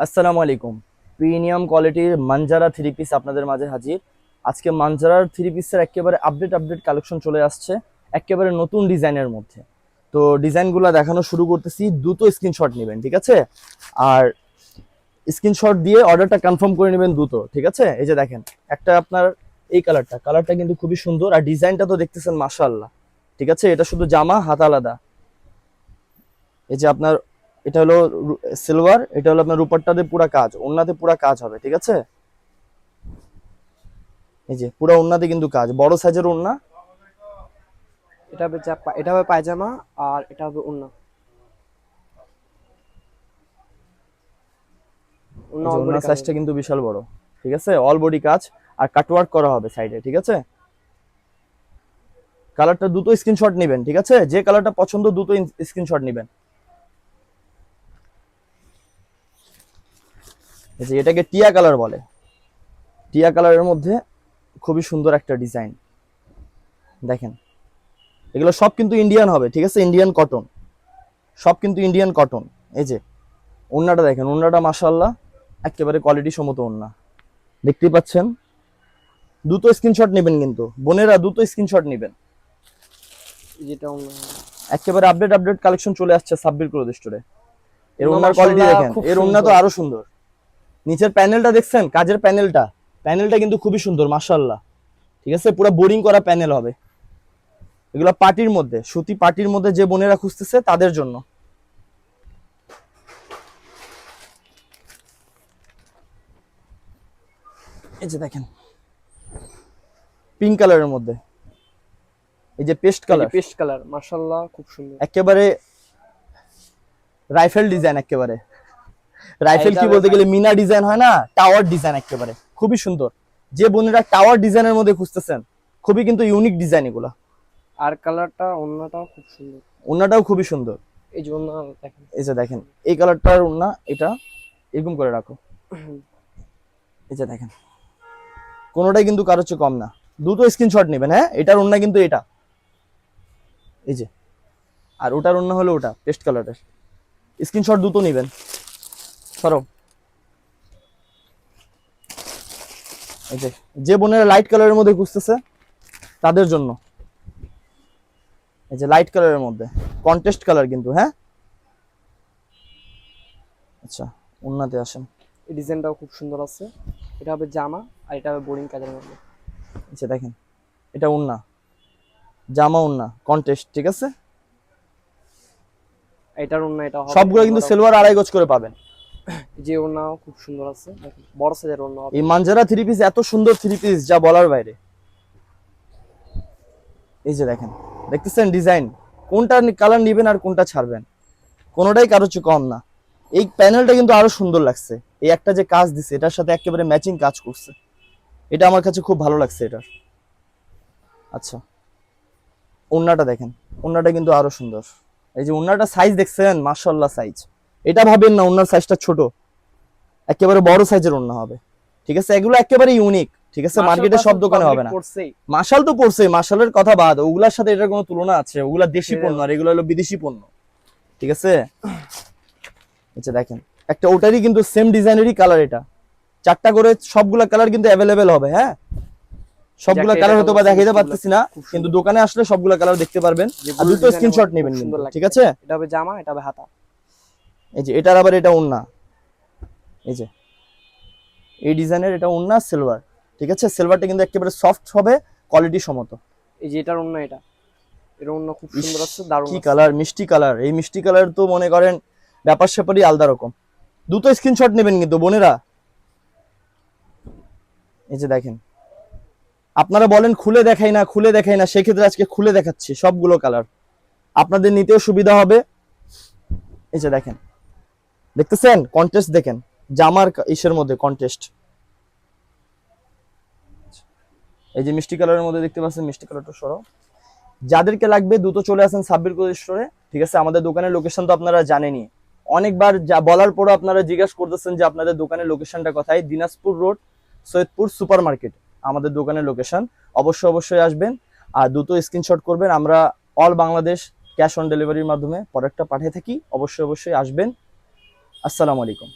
আসসালামু আলাইকুম। প্রিমিয়াম কোয়ালিটির মানজারা থ্রি পিস আপনাদের মাঝে হাজির। আজকে মানজারার থ্রি পিসের একেবারে আপডেট কালেকশন চলে আসছে, একেবারে নতুন ডিজাইনের মধ্যে। তো ডিজাইনগুলো দেখানো শুরু করতেছি, দ্রুত স্ক্রিনশট নেবেন, ঠিক আছে? আর স্ক্রিনশট দিয়ে অর্ডারটা কনফার্ম করে নেবেন দ্রুত, ঠিক আছে? এই যে দেখেন, একটা আপনার এই কালারটা কিন্তু খুবই সুন্দর, আর ডিজাইনটা তো দেখতেছেন মাশাআল্লাহ, ঠিক আছে? এটা শুধু জামা, হাত আলাদা। এই যে আপনার এটা হলো সিলভার, এটা হলো আপনার রূপারটাতে পুরা কাজ, ওন্নাতে পুরা কাজ হবে, ঠিক আছে? এই যে পুরা ওন্নাতে কিন্তু কাজ, বড় সাইজের ওন্না। এটা হবে পায়জামা, আর এটা হবে ওড়না। এই ওড়না যে অল বডি ওন্নার কাজ সাইজটা হবে। কিন্তু বিশাল বড়, ঠিক আছে? অল বডি কাজ, আর কাটওয়ার্ক করা হবে সাইডে, ঠিক আছে? কালারটা দ্রুত স্ক্রিনশট নেবেন, ঠিক আছে? যে কালারটা পছন্দ দ্রুত স্ক্রিনশট নেবেন। এই যে এটাকে টিয়া কালার বলে, টিয়া কালারের মধ্যে খুবই সুন্দর একটা ডিজাইন। দেখেন, এগুলো সব কিন্তু ইন্ডিয়ান হবে, ঠিক আছে? ইন্ডিয়ান কটন, সব কিন্তু ইন্ডিয়ান কটন। এই যে ওন্নাটা দেখেন, ওন্নাটা মাশাআল্লাহ একেবারে কোয়ালিটি সম্মত ওন্না, দেখতেই পাচ্ছেন। দ্রুত স্ক্রিনশট নেবেন কিন্তু বোনেরা, দ্রুত স্ক্রিনশট নেবেন। যেটা ওড়না একেবারে আপডেট কালেকশন চলে আসছে সাব্বির ক্লোথ স্টোরে। এর ওড়না ওন্নার কোয়ালিটি মাশাআল্লাহ দেখেন, খুব এর ওন্না তো সুন্দর। আরো সুন্দর। নিচের প্যানেলটা দেখছেন, কাজের প্যানেলটা, প্যানেলটা কিন্তু খুবই সুন্দর মাশাআল্লাহ, ঠিক আছে? পুরো বোরিং করা প্যানেল হবে। এগুলো পার্টির মধ্যে, সুতি পার্টির মধ্যে যে বোনেরা খুঁজতেছে তাদের জন্য। এই যে দেখেন, পিঙ্ক কালারের মধ্যে, এই যে পেস্ট এই যে কালার, পেস্ট কালার মাশাআল্লাহ খুব সুন্দর। একেবারে রাইফেল ডিজাইন, একেবারে আর রাইফেল এটা কি হবে বলতে গেলে মিনা ডিজাইন হয় না, টাওয়ার ডিজাইন, একেবারে খুবই সুন্দর। যে বোনেরা টাওয়ার ডিজাইনের মধ্যে খুঁজতেছেন, খুবই কিন্তু ইউনিক ডিজাইন এগুলা। আর কালারটা ওড়নাটাও খুব সুন্দর। ওন্নাটাও খুবই সুন্দর। এই যে ওড়না দেখেন। এই যে দেখেন, এই কালারটার ওন্না এটা এরকম করে রাখো। এই যে দেখেন, কোনোটাই কিন্তু কারোর চেয়ে কম না। দ্রুত স্ক্রিনশট নেবেন, হ্যাঁ? এটার ওন্না কিন্তু এটা, এই যে। আর ওটার ওন্না হলো ওটা পেস্ট কালারের। স্ক্রিনশট দ্রুত নেবেন, সরো। এই যে, যে বোনেরা লাইট কালারের মধ্যে খুঁজতেছে তাদের জন্য। এই যে লাইট কালারের মধ্যে কন্ট্রাস্ট কালার কিন্তু, হ্যাঁ? আচ্ছা, ওন্নাতে আসেন। এই ডিজাইনটাও খুব সুন্দর আছে। এটা হবে জামা, আর এটা হবে বোরিং কাজের মধ্যে। এই যে দেখেন, এটা ওন্না, জামা ওন্না কন্ট্রাস্ট, ঠিক আছে? এটার ওড়না এটা হবে, সবগুলো কিন্তু ওড়নাটাও খুব সিলভার আড়াই সুন্দর। গজ করে পাবেন। যে ওড়নাও খুব সুন্দর আছে, দেখেন বড় সাইজের ওড়না হবে। এই মানজারা থ্রি পিস এত সুন্দর থ্রি পিস যা বলার বাইরে। এই যে দেখেন, দেখতেছেন ডিজাইন, কোনটা কালার নিবেন আর কোনটা ছাড়বেন, কোনোটাই কারো চেয়ে কম না। এই প্যানেলটা কিন্তু আরো সুন্দর লাগছে, এই একটা যে কাজ দিছে এটার সাথে একেবারে ম্যাচিং কাজ করছে, এটা আমার কাছে খুব ভালো লাগছে এটার। আচ্ছা, ওন্নাটা দেখেন, ওন্নাটা কিন্তু আরো সুন্দর। এই যে ওন্নাটা সাইজ দেখছেন, মাশাআল্লাহ সাইজ। এটা ভাবেন না ওন্নার সাইজটা ছোট, একেবারে বড় সাইজের ওন্না হবে, ঠিক আছে? এগুলো একেবারে ইউনিক, ঠিক আছে? মার্শাল মার্কেটে সব দোকানে পাবলিক হবে না। পড়ছেই। মাশাল তো পড়ছে, মাশালের কথা বাদ, ওগুলার সাথে এটার কোনো তুলনা আছে? ওগুলা দেশি ছেড়ে পণ্য, দাও। আর এগুলো হলো বিদেশি পণ্য, ঠিক আছে? আচ্ছা দেখেন, একটা ওটারই কিন্তু সেম ডিজাইনেরই কালার, এটা চারটা করে, সবগুলা কালার কিন্তু অ্যাভেলেবেল হবে, হ্যাঁ? সবগুলা জ্যাকেট কালার এটা হয়তো বা হচ্ছে দেখাইতে মিষ্টি পারতেছি না, খুব কিন্তু সুন্দর। দোকানে আসলে সবগুলা কালার দেখতে পারবেন। যে আর ব্লু দুটো ডিজাইনের স্ক্রিনশট মধ্যে খুব নেবেন কিন্তু, সুন্দর ঠিক লাগছে। আছে? এটা হবে জামা, এটা হবে হাতা। এই যে এটার আবার এটা ওন্না, এই যে এই ডিজাইনের এটা ওন্না সিলভার, ঠিক আছে? সিলভারটা কিন্তু একেবারে সফট হবে, কোয়ালিটি সম্মত। এই যে এটার অন্য এটা, এর অন্য খুব ইস, সুন্দর আছে, দারুণ কি আছে। কালার, মিষ্টি কালার। এই মিষ্টি কালার তো মনে করেন ব্যাপার স্যাপারই আলাদা রকম। দুটো স্ক্রিনশট নেবেন কিন্তু বোনেরা। এই যে দেখেন, আপনারা বলেন খুলে দেখাই না, খুলে দেখাই না, সেক্ষেত্রে আজকে খুলে দেখাচ্ছি সবগুলো কালার, আপনাদের নিতেও সুবিধা হবে। এই যে দেখেন, দেখতেছেন কন্টেস্ট, দেখেন জামার ইসের মধ্যে কন্টেস্ট। এই যে মিষ্টি কালারের মধ্যে দেখতে পাচ্ছেন, মিষ্টি কালারটা সরো। যাদেরকে লাগবে দ্রুত চলে আসেন সাব্বির ক্লোথ স্টোরে, ঠিক আছে? আমাদের দোকানের লোকেশন তো আপনারা জানেনই, অনেকবার যা বলার পরও আপনারা জিজ্ঞাসা করতেছেন যে আপনাদের দোকানের লোকেশনটা কোথায়। Dinajpur road, Saidpur super market আমাদের দোকানের লোকেশন। অবশ্যই আসবেন, আর দ্রুত স্ক্রিনশট করবেন। আমরা অল বাংলাদেশ ক্যাশ অন ডেলিভারির মাধ্যমে প্রোডাক্টটা পাঠিয়ে থাকি। অবশ্যই আসবেন। আসসালামু আলাইকুম।